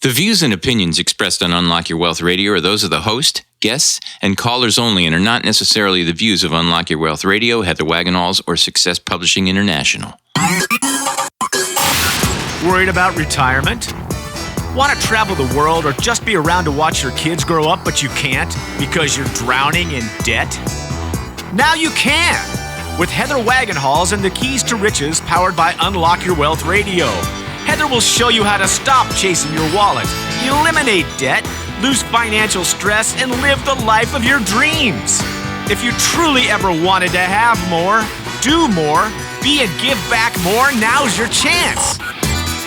The views and opinions expressed on Unlock Your Wealth Radio are those of the host, guests, and callers only and are not necessarily the views of Unlock Your Wealth Radio, Heather Wagenhals, or Success Publishing International. Worried about retirement? Want to travel the world or just be around to watch your kids grow up, but you can't because you're drowning in debt? Now you can! With Heather Wagenhals and the Keys to Riches powered by Unlock Your Wealth Radio. Heather will show you how to stop chasing your wallet, eliminate debt, lose financial stress, and live the life of your dreams. If you truly ever wanted to have more, do more, be and give back more, now's your chance.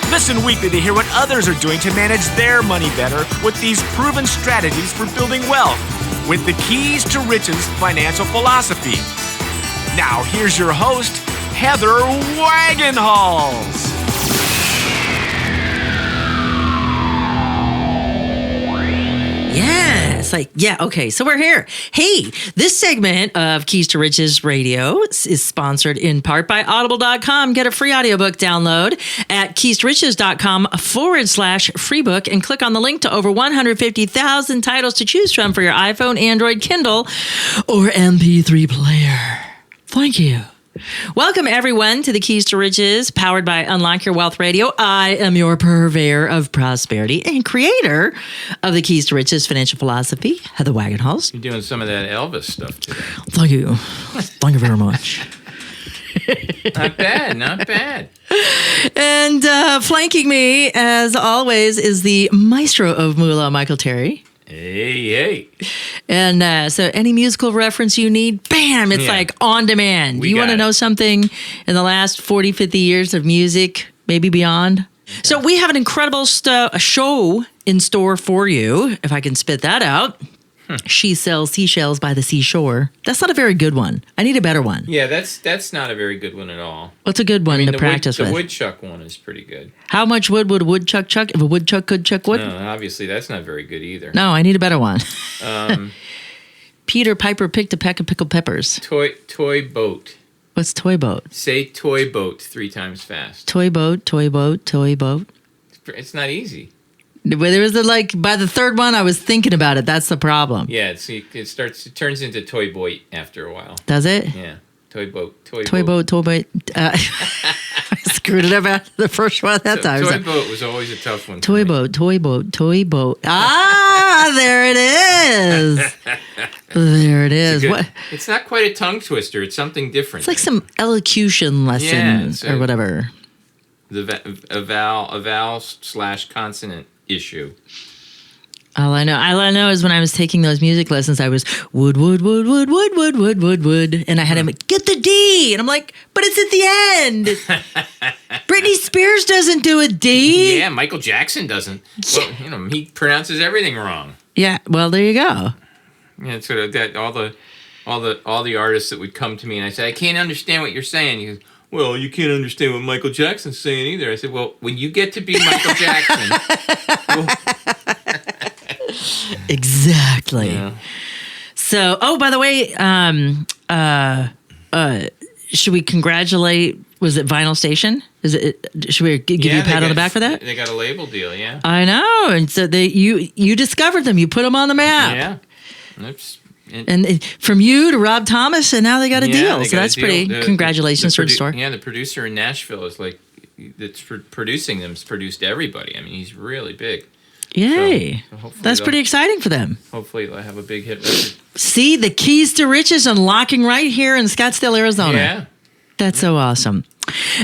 Listen weekly to hear what others are doing to manage their money better with these proven strategies for building wealth with the Keys to Riches financial philosophy. Now, here's your host, Heather Wagenhals. Okay, so we're here. Hey, this segment of Keys to Riches Radio is sponsored in part by Audible.com. Get a free audiobook download at keystoriches.com/free book and click on the link to over 150,000 titles to choose from for your iPhone, Android, Kindle, or MP3 player. Thank you. Welcome, everyone, to the Keys to Riches, powered by Unlock Your Wealth Radio. I am your purveyor of prosperity and creator of the Keys to Riches financial philosophy, Heather Wagenhals. You're doing some of that Elvis stuff today. Thank you. Thank you very much. Not bad, not bad. And flanking me, as always, is the maestro of Moolah, Michael Terry. Hey. And so any musical reference you need, bam, it's like on demand. You want to know something in the last 40, 50 years of music, maybe beyond? Okay. So we have an incredible show in store for you, if I can spit that out. She sells seashells by the seashore. That's not a very good one. I need a better one. Yeah, that's not a very good one at all. What's a good one to practice with? The woodchuck one is pretty good. How much wood would a woodchuck chuck if a woodchuck could chuck wood? No, obviously that's not very good either. No, I need a better one. Peter Piper picked a peck of pickled peppers. Toy boat. What's toy boat? Say toy boat 3 times fast. Toy boat, toy boat, toy boat. It's not easy. There was by the third one, I was thinking about it. That's the problem. Yeah, it turns into toy boy after a while. Does it? Yeah, toy boat. I screwed it up after the first one that time. Toy boat was always a tough one. Toy boat. Ah, there it is. There it is. It's not quite a tongue twister. It's something different. It's like some elocution lesson or whatever. A vowel/consonant issue. All I know is when I was taking those music lessons, I was wood, and I had him get the D, and I'm like, but it's at the end. Britney Spears doesn't do a D. Yeah, Michael Jackson doesn't. Well, he pronounces everything wrong. Yeah, well, there you go. Yeah, sort of that all the artists that would come to me and I say, I can't understand what you're saying. He goes, well, you can't understand what Michael Jackson's saying either. I said, well, when you get to be Michael Jackson. Exactly. Yeah. So, by the way, should we congratulate, was it Vinyl Station? Should we give you a pat on the back for that? They got a label deal, yeah. I know. And so you discovered them. You put them on the map. Yeah. And from you to Rob Thomas, and now they got a deal. So that's pretty. Congratulations for the store. Yeah, the producer in Nashville is that's producing them. Has produced everybody. I mean, he's really big. Yay! So that's pretty exciting for them. Hopefully, they'll have a big hit record. See, the Keys to Riches unlocking right here in Scottsdale, Arizona. Yeah, that's so awesome.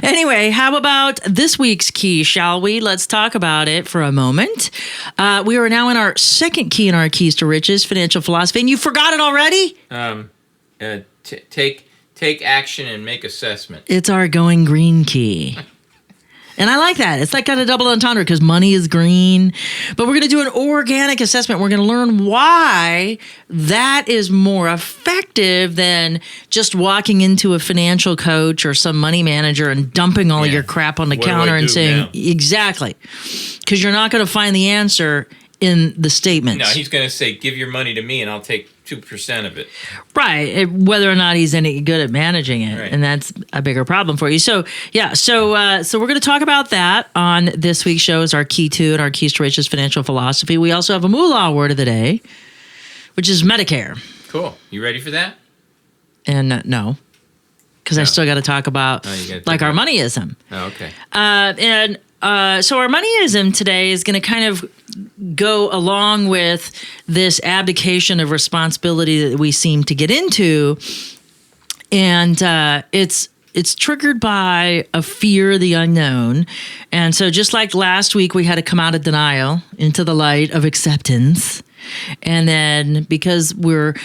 Anyway, how about this week's key, shall we? Let's talk about it for a moment. We are now in our second key in our Keys to Riches, financial philosophy, and you forgot it already? Take action and make assessment. It's our going green key. And I like that. It's like got a double entendre because money is green. But we're going to do an organic assessment. We're going to learn why that is more effective than just walking into a financial coach or some money manager and dumping all your crap on the counter and saying, exactly. Because you're not going to find the answer in the statements. No, he's going to say, give your money to me and I'll take 2% of it. Right. Whether or not he's any good at managing it. Right. And that's a bigger problem for you. So, yeah. So we're going to talk about that on this week's show as our key to and our keys to righteous financial philosophy. We also have a moolah word of the day, which is Medicare. Cool. You ready for that? And no, because I still got to talk about our moneyism. Oh, okay. So our moneyism today is going to kind of go along with this abdication of responsibility that we seem to get into, and it's triggered by a fear of the unknown. And so just like last week, we had to come out of denial into the light of acceptance, and then because we're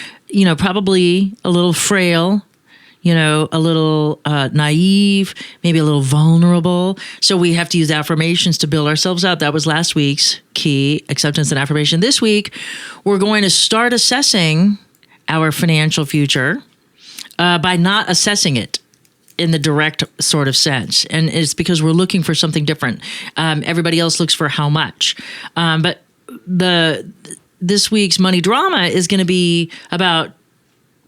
probably a little frail, a little naive, maybe a little vulnerable. So we have to use affirmations to build ourselves up. That was last week's key, acceptance and affirmation. This week, we're going to start assessing our financial future by not assessing it in the direct sort of sense. And it's because we're looking for something different. Everybody else looks for how much. But this week's money drama is going to be about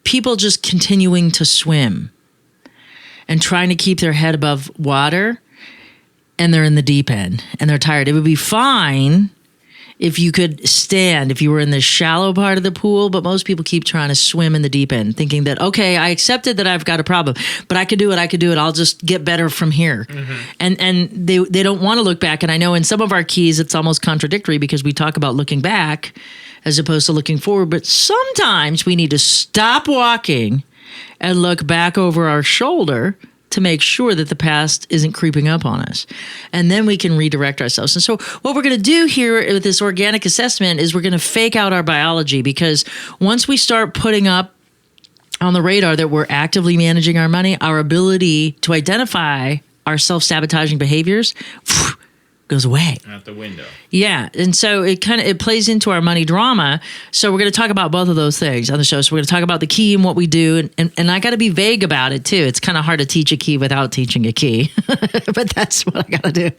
people just continuing to swim and trying to keep their head above water, and they're in the deep end and they're tired. It would be fine if you could stand, if you were in the shallow part of the pool, but most people keep trying to swim in the deep end, thinking that, okay, I accepted that I've got a problem, but I could do it. I'll just get better from here. Mm-hmm. And they don't want to look back. And I know in some of our keys, it's almost contradictory because we talk about looking back as opposed to looking forward. But sometimes we need to stop walking and look back over our shoulder to make sure that the past isn't creeping up on us. And then we can redirect ourselves. And so what we're going to do here with this organic assessment is we're going to fake out our biology, because once we start putting up on the radar that we're actively managing our money, our ability to identify our self-sabotaging behaviors goes away. Out the window. Yeah. And so it plays into our money drama. So we're going to talk about both of those things on the show. So we're going to talk about the key and what we do. And I got to be vague about it too. It's kind of hard to teach a key without teaching a key, but that's what I got to do.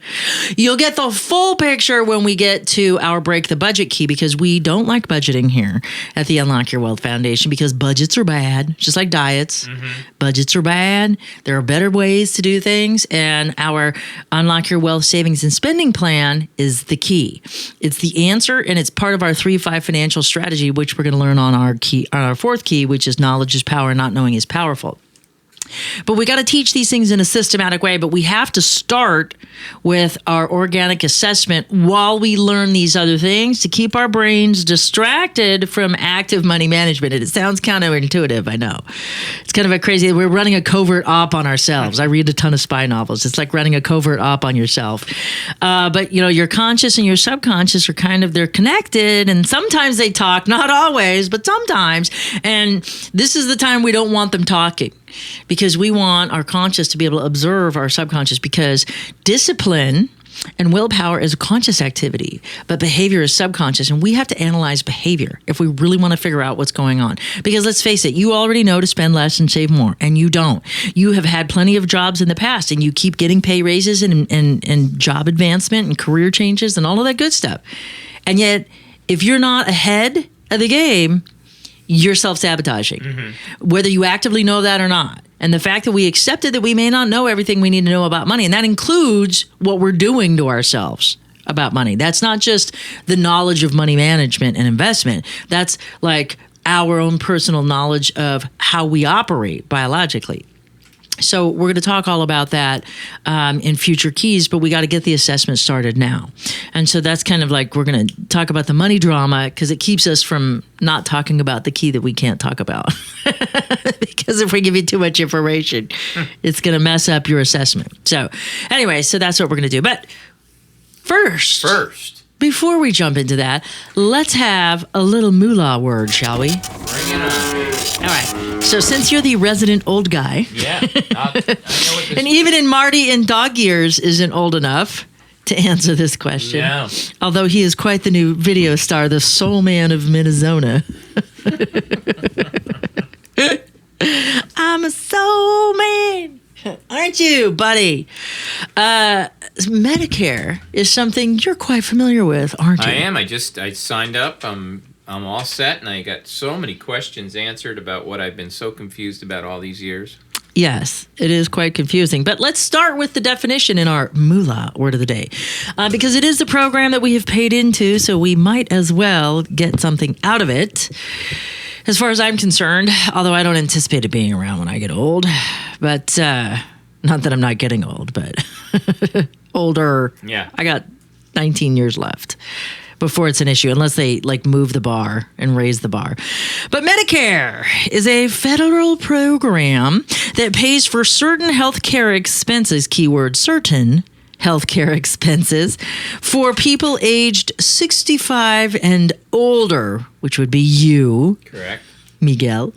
You'll get the full picture when we get to our break the budget key, because we don't like budgeting here at the Unlock Your Wealth Foundation, because budgets are bad, just like diets. Mm-hmm. Budgets are bad. There are better ways to do things. And our Unlock Your Wealth Savings and Spending plan is the key. It's the answer, and it's part of our 3-5 financial strategy, which we're going to learn on our fourth key, which is knowledge is power, not knowing is powerful. But we got to teach these things in a systematic way, but we have to start with our organic assessment while we learn these other things to keep our brains distracted from active money management. And it sounds counterintuitive, I know. It's kind of a crazy, we're running a covert op on ourselves. I read a ton of spy novels. It's like running a covert op on yourself. But your conscious and your subconscious are they're connected, and sometimes they talk, not always, but sometimes. And this is the time we don't want them talking, because we want our conscious to be able to observe our subconscious, because discipline and willpower is a conscious activity, but behavior is subconscious, and we have to analyze behavior if we really want to figure out what's going on. Because let's face it, you already know to spend less and save more, and you don't. You have had plenty of jobs in the past, and you keep getting pay raises and job advancement and career changes and all of that good stuff. And yet, if you're not ahead of the game, you're self-sabotaging, whether you actively know that or not. And the fact that we accepted that we may not know everything we need to know about money, and that includes what we're doing to ourselves about money. That's not just the knowledge of money management and investment. That's like our own personal knowledge of how we operate biologically. So we're going to talk all about that in future keys, but we got to get the assessment started now. And so that's kind of like we're going to talk about the money drama, because it keeps us from not talking about the key that we can't talk about. Because if we give you too much information, it's going to mess up your assessment. So anyway, so that's what we're going to do. But first, before we jump into that, let's have a little moolah word, shall we? Bring it on. All right. So since you're the resident old guy, I know what this and even in Marty in dog years isn't old enough to answer this question, although he is quite the new video star, the soul man of Minnesota. I'm a soul man. Aren't you, buddy? Medicare is something you're quite familiar with, aren't you? I am. I signed up. I'm I'm all set, and I got so many questions answered about what I've been so confused about all these years. Yes, it is quite confusing. But let's start with the definition in our moolah word of the day. Because it is the program that we have paid into, so we might as well get something out of it. As far as I'm concerned, although I don't anticipate it being around when I get old. But, not that I'm not getting old, but older. Yeah. I got 19 years left before it's an issue, unless they like move the bar and raise the bar. But Medicare is a federal program that pays for certain healthcare expenses, keyword certain healthcare expenses, for people aged 65 and older, which would be you. Correct. Miguel.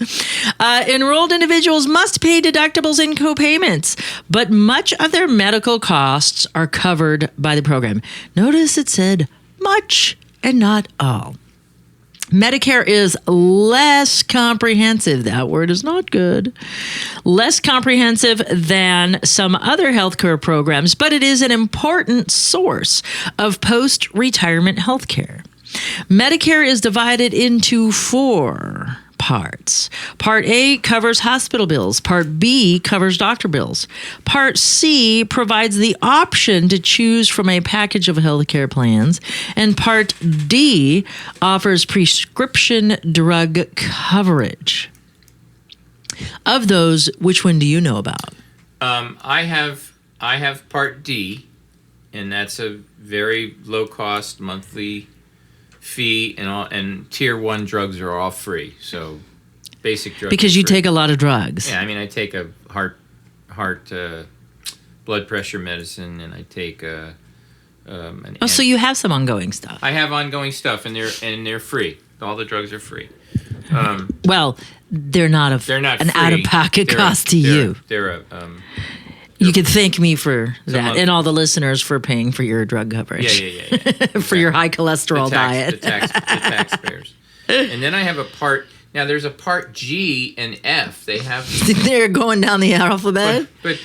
Enrolled individuals must pay deductibles and co-payments, but much of their medical costs are covered by the program. Notice it said much and not all. Medicare is less comprehensive. That word is not good. Less comprehensive than some other healthcare programs, but it is an important source of post-retirement healthcare. Medicare is divided into 4 parts. Part A covers hospital bills. Part B covers doctor bills. Part C provides the option to choose from a package of healthcare plans. And Part D offers prescription drug coverage. Of those, which one do you know about? I have Part D, and that's a very low cost monthly fee, and tier 1 drugs are all free. So basic drugs. Because are you free. take a lot of drugs. Yeah, I mean, I take a heart blood pressure medicine, and I take So you have some ongoing stuff. I have ongoing stuff, and they're free. All the drugs are free. Well, they're not an free. Out-of-pocket cost to you. You could thank me for that, and all the listeners for paying for your drug coverage. Yeah. For your high cholesterol diet. The taxpayers. And then I have a part. Now there's a Part G and F. They have. They're going down the alphabet. But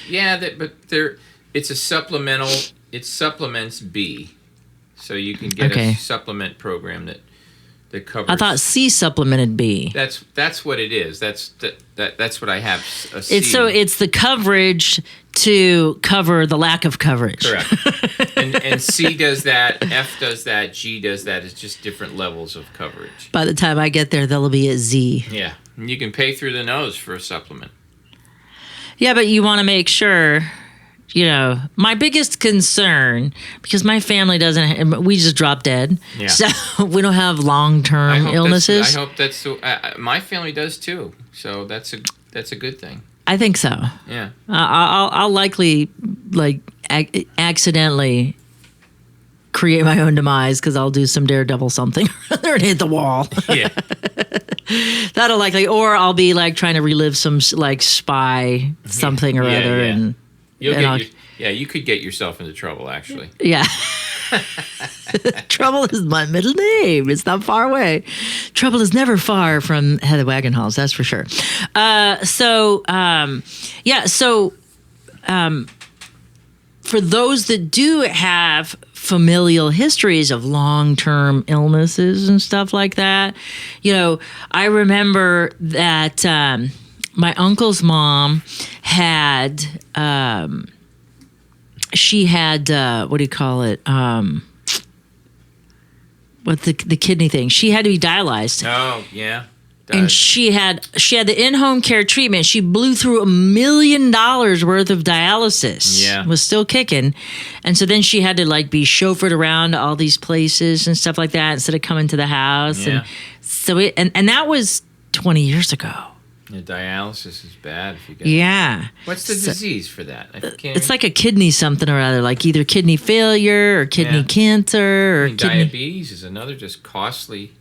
it's a supplemental. It supplements B, so you can get a supplement program that covers. I thought C supplemented B. That's what it is. That's what I have. A C. It's the coverage to cover the lack of coverage. Correct. and C does that, F does that, G does that. It's just different levels of coverage. By the time I get there, there'll be a Z. Yeah. And you can pay through the nose for a supplement. Yeah, but you want to make sure, my biggest concern, because my family we just drop dead. Yeah. So we don't have long-term illnesses. I hope that's my family does too. So that's a good thing. I think so. Yeah. I'll likely accidentally create my own demise because I'll do some daredevil something or other and hit the wall. Yeah. That'll likely, or I'll be trying to relive some spy something or other, and you could get yourself into trouble actually. Yeah. Trouble is my middle name. It's not far away. Trouble is never far from Heather Wagenhals, that's for sure. For those that do have familial histories of long-term illnesses and stuff like that, I remember that my uncle's mom had... she had what do you call it? What the kidney thing? She had to be dialyzed. Oh yeah. And she had the in-home care treatment. She blew through $1 million worth of dialysis. Yeah. Was still kicking, and so then she had to be chauffeured around to all these places and stuff like that instead of coming to the house. Yeah. And so and that was 20 years ago. Yeah, dialysis is bad if you get. Yeah. What's the disease for that? It's like a kidney something or other, either kidney failure or kidney cancer or diabetes is another just costly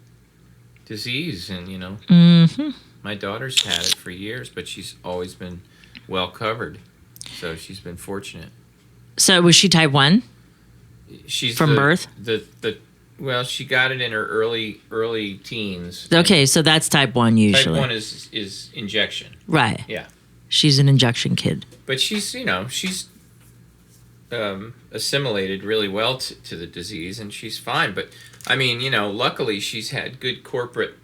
disease, and Mm-hmm. my daughter's had it for years, but she's always been well covered, so she's been fortunate. So was she type 1? She's from birth. Well, she got it in her early teens. Okay, so that's type 1 usually. Type 1 is injection. Right. Yeah. She's an injection kid. But she's assimilated really well to the disease, and she's fine. But I mean, luckily she's had good corporate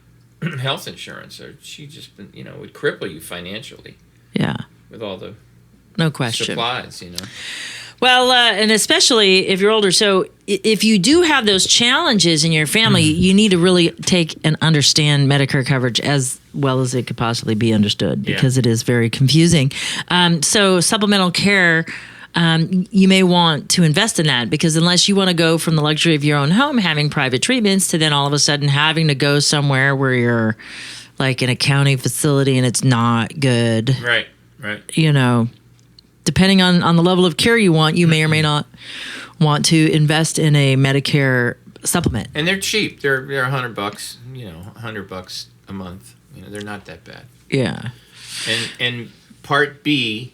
health insurance, or she just, would cripple you financially. Yeah. With all the no question supplies, Well, and especially if you're older. So if you do have those challenges in your family, you need to really take and understand Medicare coverage as well as it could possibly be understood, because it is very confusing. So supplemental care, you may want to invest in that, because unless you want to go from the luxury of your own home, having private treatments, to then all of a sudden having to go somewhere where you're like in a county facility and it's not good. Right. Depending on the level of care you want, you may or may not want to invest in a Medicare supplement. And they're cheap. They're $100, $100 a month. They're not that bad. Yeah. And Part B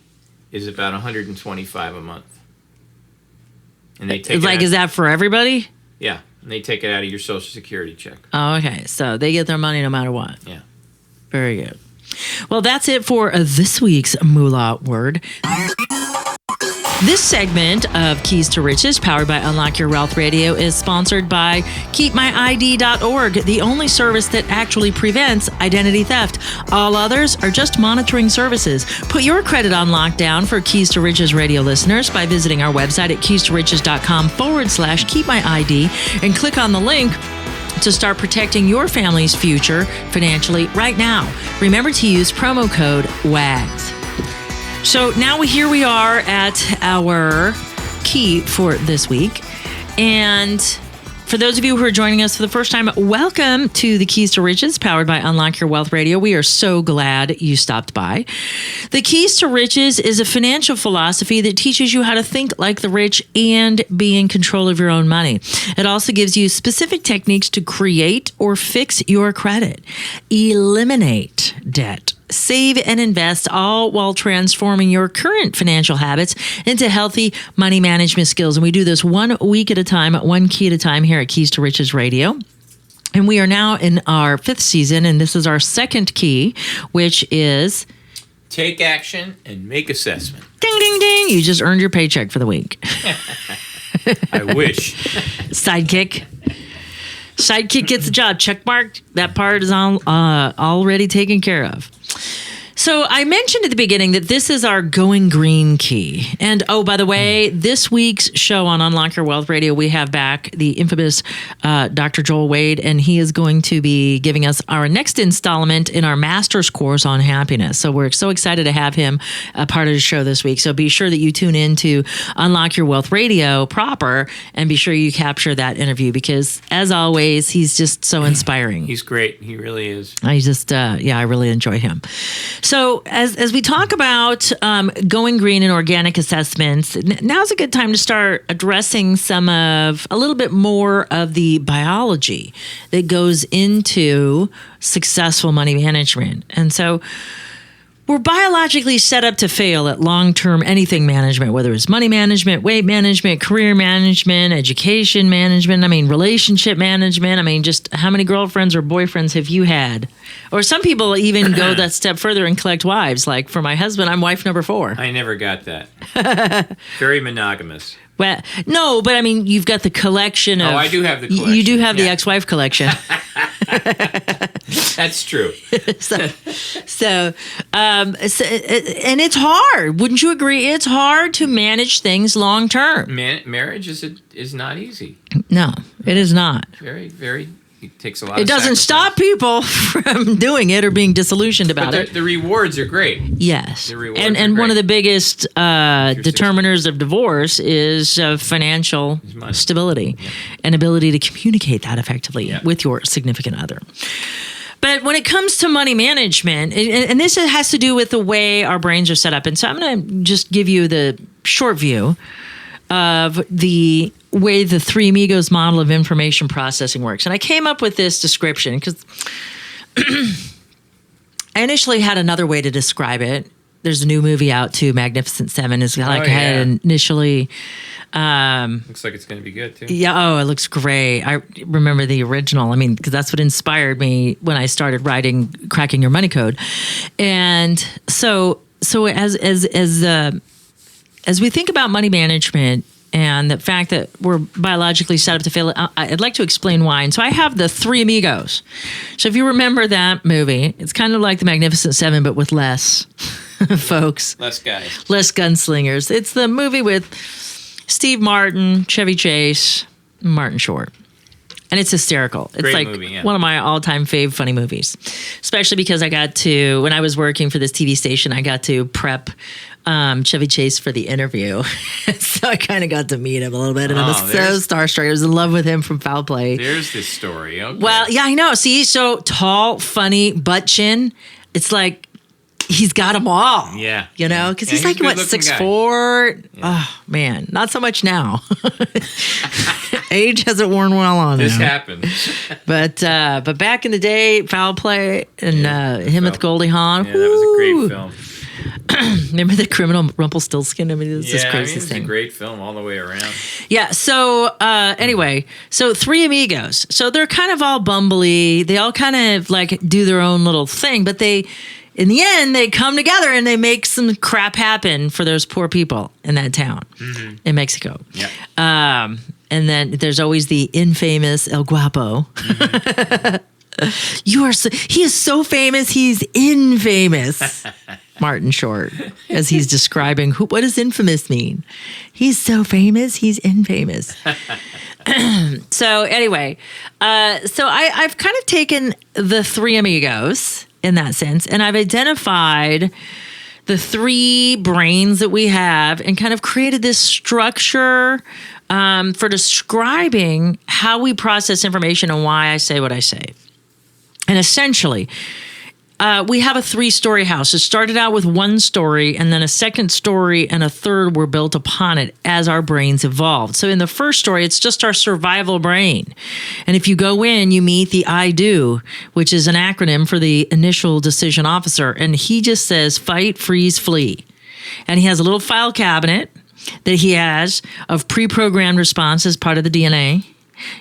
is about $125 a month. And they take is that for everybody? Yeah. And they take it out of your Social Security check. Oh, okay. So they get their money no matter what. Yeah. Very good. Well, that's it for this week's Moolah Word. This segment of Keys to Riches, powered by Unlock Your Wealth Radio, is sponsored by KeepMyID.org, the only service that actually prevents identity theft. All others are just monitoring services. Put your credit on lockdown for Keys to Riches radio listeners by visiting our website at keystoriches.com/keepmyid and click on the link to start protecting your family's future financially right now. Remember to use promo code WAGS. So now here we are at our key for this week. And for those of you who are joining us for the first time, welcome to the Keys to Riches, powered by Unlock Your Wealth Radio. We are so glad you stopped by. The Keys to Riches is a financial philosophy that teaches you how to think like the rich and be in control of your own money. It also gives you specific techniques to create or fix your credit, eliminate debt, save and invest, all while transforming your current financial habits into healthy money management skills. And we do this 1 week at a time, one key at a time here at Keys to Riches Radio. And we are now in our 5th season, and this is our 2nd key, which is take action and make assessment. Ding, ding, ding. You just earned your paycheck for the week. I wish. Sidekick gets the job. Check mark. That part is already taken care of. So I mentioned at the beginning that this is our Going Green key. And oh, by the way, this week's show on Unlock Your Wealth Radio, we have back the infamous Dr. Joel Wade, and he is going to be giving us our next installment in our master's course on happiness. So we're so excited to have him a part of the show this week. So be sure that you tune in to Unlock Your Wealth Radio proper, and be sure you capture that interview, because as always, he's just so inspiring. He's great. He really is. I really enjoy him. So as we talk about going green and organic assessments, now's a good time to start addressing a little bit more of the biology that goes into successful money management. And so we're biologically set up to fail at long-term anything management, whether it's money management, weight management, career management, education management, relationship management. Just how many girlfriends or boyfriends have you had? Or some people even go that step further and collect wives. Like for my husband, I'm wife number 4. I never got that. Very monogamous. Well, no, but you've got the collection of... Oh, I do have the collection. You do have the ex-wife collection. That's true. So, and it's hard. Wouldn't you agree? It's hard to manage things long term. Marriage is not easy. No, it is not. Very, very. It takes a lot. It doesn't stop people from doing it or being disillusioned about it. The rewards are great. Yes, the rewards and are great. one of the biggest determiners of divorce is financial stability and ability to communicate that effectively with your significant other. But when it comes to money management, and this has to do with the way our brains are set up, and so I'm going to just give you the short view of the way the Three Amigos model of information processing works. And I came up with this description because I initially had another way to describe it. There's a new movie out too, Magnificent Seven. Is like I had initially. Looks like it's going to be good too. Yeah. Oh, it looks great. I remember the original. Because that's what inspired me when I started writing Cracking Your Money Code. And so as we think about money management, and the fact that we're biologically set up to fail. I'd like to explain why. And so I have the Three Amigos. So if you remember that movie, it's kind of like the Magnificent Seven, but with less folks. Less guys. Less gunslingers. It's the movie with Steve Martin, Chevy Chase, Martin Short. And it's hysterical. It's Great like movie, yeah. one of my all-time fave funny movies. Especially because I got to, when I was working for this TV station, I got to prep Chevy Chase for the interview. So I kind of got to meet him a little bit. And I was so starstruck. I was in love with him from Foul Play. There's this story. Okay. Well, yeah, I know. See, so tall, funny, butt chin. It's like he's got them all. Yeah. You know, because Yeah, he's like, a what, good-looking guy. 6'4"? Yeah. Oh, man. Not so much now. Age hasn't worn well on This him. happens. But back in the day, Foul Play and him with Goldie Hawn. Yeah, that was a great film. Remember the criminal Rumpelstiltskin? I mean, this is Yeah, crazy it's a thing. great film all the way around. Yeah. So anyway, so Three Amigos. So they're kind of all bumbly. They all kind of like do their own little thing, but they, in the end, they come together and they make some crap happen for those poor people in that town in Mexico. Yeah. And then there's always the infamous El Guapo. He is so famous, he's infamous. Martin Short, as he's describing what does infamous mean? He's so famous, he's infamous. So anyway, so I've kind of taken the Three Amigos in that sense, and I've identified the three brains that we have and kind of created this structure for describing how we process information and why I say what I say. And essentially, we have a three-story house. It started out with one story, and then a second story and a third were built upon it as our brains evolved. So in the first story, it's just our survival brain. And if you go in, you meet the I-do, which is an acronym for the initial decision officer. And he just says, fight, freeze, flee. And he has a little file cabinet that he has of pre-programmed responses, part of the DNA.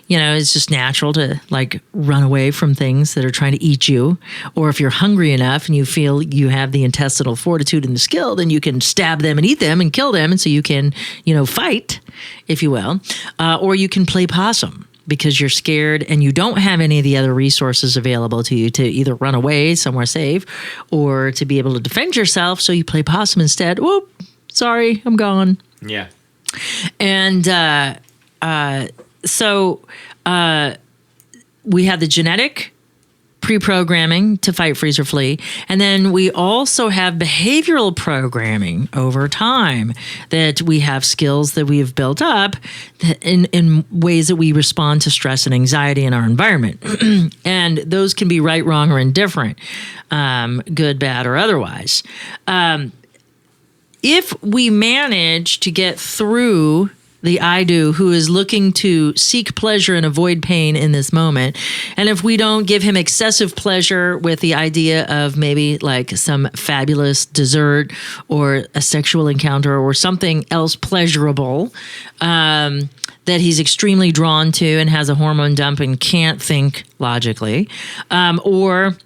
You know, it's just natural to like run away from things that are trying to eat you. Or if you're hungry enough and you feel you have the intestinal fortitude and the skill, then you can stab them and eat them and kill them. And so you can, you know, fight, if you will. Or you can play possum because you're scared and you don't have any of the other resources available to you to either run away somewhere safe or to be able to defend yourself. So you play possum instead. Whoop, sorry, I'm gone. Yeah. And so we have the genetic pre-programming to fight, freeze, or flee. And then we also have behavioral programming over time that we have skills that we have built up in ways that we respond to stress and anxiety in our environment. And those can be right, wrong, or indifferent, good, bad, or otherwise. If we manage to get through the I-do, who is looking to seek pleasure and avoid pain in this moment, and if we don't give him excessive pleasure with the idea of maybe like some fabulous dessert or a sexual encounter or something else pleasurable that he's extremely drawn to and has a hormone dump and can't think logically, or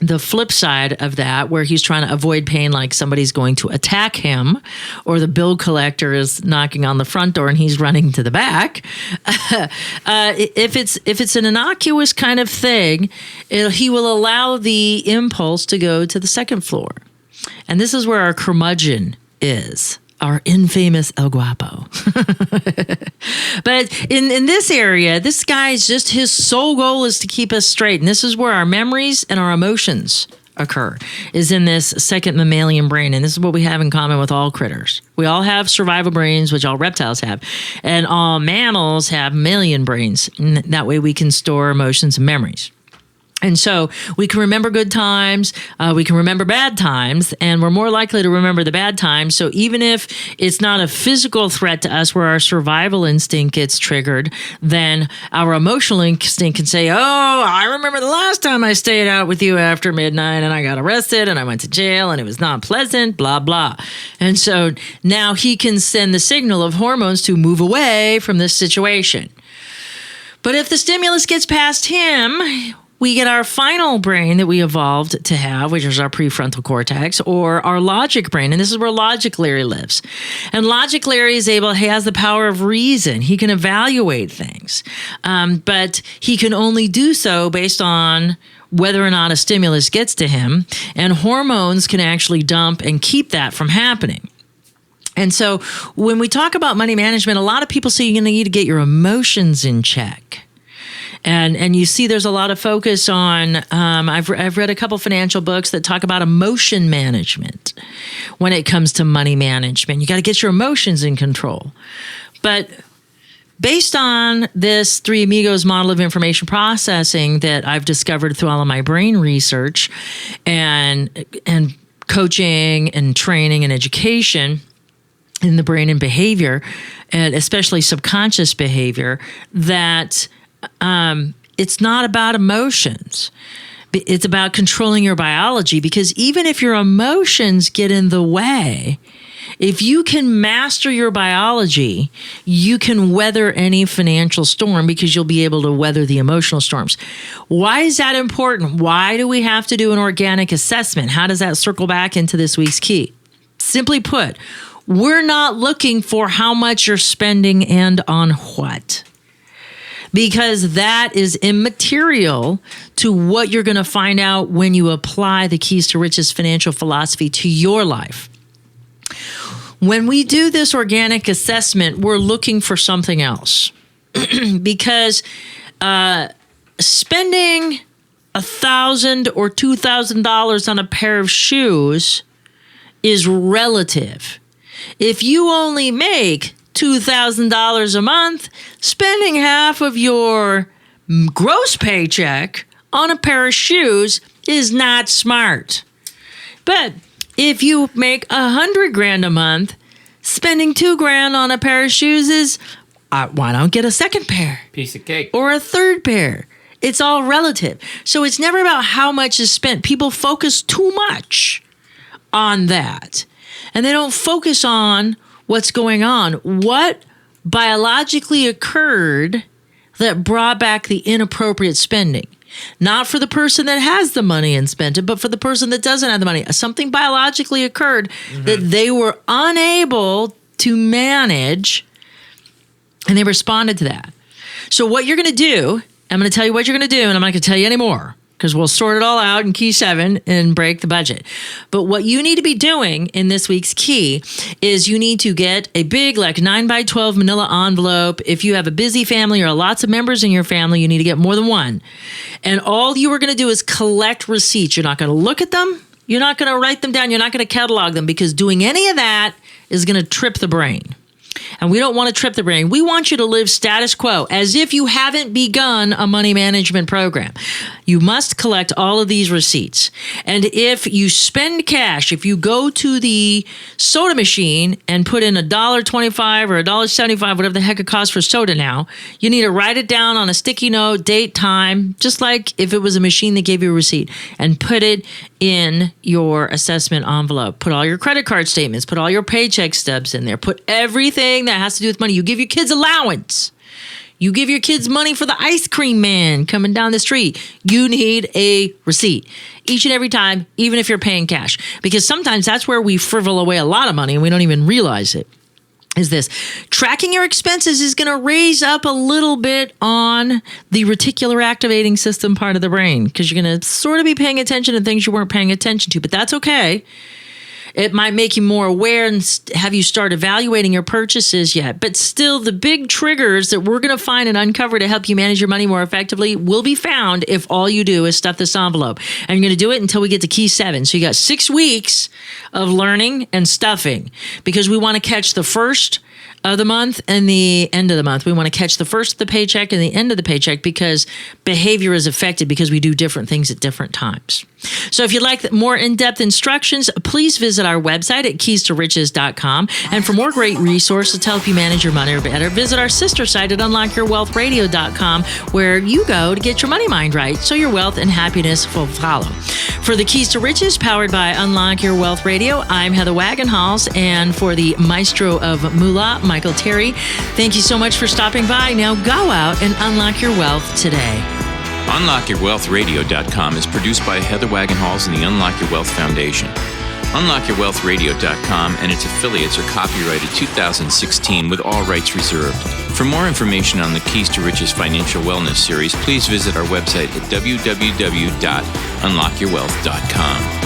the flip side of that, where he's trying to avoid pain, like somebody's going to attack him, or the bill collector is knocking on the front door and he's running to the back. If it's an innocuous kind of thing, he will allow the impulse to go to the second floor, and this is where our curmudgeon is. Our infamous El Guapo. But in this area, this guy's just, his sole goal is to keep us straight. And this is where our memories and our emotions occur, is in this second mammalian brain. And this is what we have in common with all critters. We all have survival brains, which all reptiles have. And all mammals have mammalian brains. And that way we can store emotions and memories. And so we can remember good times, we can remember bad times, and we're more likely to remember the bad times. So even if it's not a physical threat to us where our survival instinct gets triggered, then our emotional instinct can say, oh, I remember the last time I stayed out with you after midnight and I got arrested and I went to jail and it was not pleasant, blah, blah. And so now he can send the signal of hormones to move away from this situation. But if the stimulus gets past him, we get our final brain that we evolved to have, which is our prefrontal cortex, or our logic brain. And this is where Logic Larry lives. And Logic Larry he has the power of reason. He can evaluate things, but he can only do so based on whether or not a stimulus gets to him. And hormones can actually dump and keep that from happening. And so when we talk about money management, a lot of people say you're going to need to get your emotions in check. And you see there's a lot of focus on, I've read a couple financial books that talk about emotion management when it comes to money management. You got to get your emotions in control. But based on this Three Amigos model of information processing that I've discovered through all of my brain research and coaching and training and education in the brain and behavior, and especially subconscious behavior, that it's not about emotions. It's about controlling your biology, because even if your emotions get in the way, if you can master your biology, you can weather any financial storm, because you'll be able to weather the emotional storms. Why is that important? Why do we have to do an organic assessment? How does that circle back into this week's key? Simply put, we're not looking for how much you're spending and on what, because that is immaterial to what you're going to find out when you apply the Keys to Riches financial philosophy to your life. When we do this organic assessment, we're looking for something else, because spending $1,000 or $2,000 on a pair of shoes is relative. If you only make $2,000 a month, spending half of your gross paycheck on a pair of shoes is not smart. But if you make $100,000 a month, spending $2,000 on a pair of shoes is, why don't get a second pair? Piece of cake. Or a third pair. It's all relative. So it's never about how much is spent. People focus too much on that. And they don't focus on what's going on. What biologically occurred that brought back the inappropriate spending? Not for the person that has the money and spent it, but for the person that doesn't have the money. Something biologically occurred that they were unable to manage, and they responded to that. So what you're going to do, I'm going to tell you what you're going to do, and I'm not going to tell you anymore, because we'll sort it all out in Key 7 and break the budget. But what you need to be doing in this week's key is you need to get a big, like 9x12 manila envelope. If you have a busy family or lots of members in your family, you need to get more than one. And all you are going to do is collect receipts. You're not going to look at them. You're not going to write them down. You're not going to catalog them, because doing any of that is going to trip the brain. And we don't want to trip the brain. We want you to live status quo, as if you haven't begun a money management program. You must collect all of these receipts. And if you spend cash, if you go to the soda machine and put in $1.25 or $1.75, whatever the heck it costs for soda now, you need to write it down on a sticky note, date, time, just like if it was a machine that gave you a receipt, and put it in your assessment envelope. Put all your credit card statements, put all your paycheck stubs in there, put everything that has to do with money. You give your kids allowance. You give your kids money for the ice cream man coming down the street. You need a receipt each and every time, even if you're paying cash, because sometimes that's where we frivol away a lot of money and we don't even realize it. Is this tracking your expenses is going to raise up a little bit on the reticular activating system part of the brain, because you're going to sort of be paying attention to things you weren't paying attention to, but that's okay. It might make you more aware and have you start evaluating your purchases yet. But still, the big triggers that we're going to find and uncover to help you manage your money more effectively will be found if all you do is stuff this envelope. And you're going to do it until we get to Key 7. So you got 6 weeks of learning and stuffing, because we want to catch the first of the month and the end of the month. We want to catch the first of the paycheck and the end of the paycheck, because behavior is affected because we do different things at different times. So if you'd like more in-depth instructions, please visit our website at keys-to-riches.com. And for more great resources to help you manage your money better, visit our sister site at unlockyourwealthradio.com, where you go to get your money mind right so your wealth and happiness will follow. For the Keys to Riches, powered by Unlock Your Wealth Radio, I'm Heather Wagenhals. And for the maestro of Moolah, Michael Terry, thank you so much for stopping by. Now go out and unlock your wealth today. UnlockYourWealthRadio.com is produced by Heather Wagenhals and the Unlock Your Wealth Foundation. UnlockYourWealthRadio.com and its affiliates are copyrighted 2016 with all rights reserved. For more information on the Keys to Riches Financial Wellness series, please visit our website at www.unlockyourwealth.com.